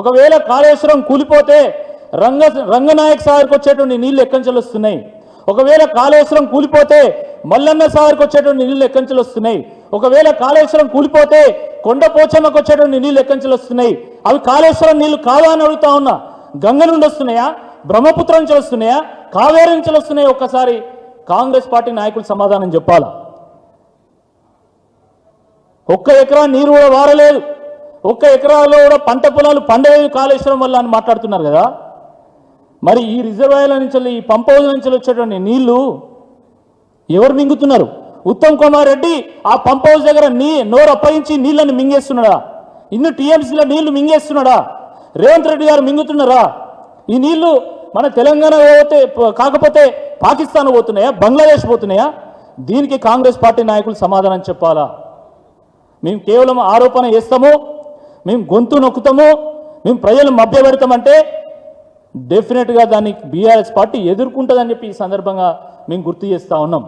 ఒకవేళ కాళేశ్వరం కూలిపోతే రంగనాయక్ సాగర్కి వచ్చేటువంటి నీళ్లు ఎక్కంచెలు వస్తున్నాయి. ఒకవేళ కాళేశ్వరం కూలిపోతే మల్లన్న సాగర్కి వచ్చేటువంటి నీళ్లు ఎక్కంచెలు వస్తున్నాయి. ఒకవేళ కాళేశ్వరం కూలిపోతే కొండపోచమ్మకు వచ్చేటువంటి నీళ్లు ఎక్కంచెలు వస్తున్నాయి. అవి కాళేశ్వరం నీళ్లు కాదా అని అడుగుతా ఉన్నా. గంగ నుండి వస్తున్నాయా, బ్రహ్మపుత్రం నుంచి వస్తున్నాయా, కావేరి నుంచి వస్తున్నాయా? ఒక్కసారి కాంగ్రెస్ పార్టీ నాయకులు సమాధానం చెప్పాలా. ఒక్క ఎకరా నీరు కూడా వారలేదు, ఒక్క ఎకరాలో కూడా పంట పొలాలు పండలేదు కాళేశ్వరం వల్ల అని మాట్లాడుతున్నారు కదా. మరి ఈ రిజర్వాయర్ల నుంచి, ఈ పంప్ హౌస్ నుంచి వచ్చేటువంటి నీళ్లు ఎవరు మింగుతున్నారు? ఉత్తమ్ కుమార్ రెడ్డి ఆ పంప్ హౌస్ దగ్గర నోరు అప్పగించి నీళ్లను మింగేస్తున్నాడా? ఇన్ని టీఎంసీల నీళ్లు మింగేస్తున్నాడా? రేవంత్ రెడ్డి గారు మింగుతున్నారా? ఈ నీళ్లు మన తెలంగాణ కాకపోతే పాకిస్తాన్ పోతున్నాయా, బంగ్లాదేశ్ పోతున్నాయా? దీనికి కాంగ్రెస్ పార్టీ నాయకులు సమాధానం చెప్పాలా. మేము కేవలం ఆరోపణ చేస్తాము, మేము గొంతు నొక్కుతాము, మేము ప్రజలు మభ్యపెడతామంటే డెఫినెట్గా దాన్ని బీఆర్ఎస్ పార్టీ ఎదుర్కొంటుందని చెప్పి ఈ సందర్భంగా మేము గుర్తు చేస్తూ ఉన్నాం.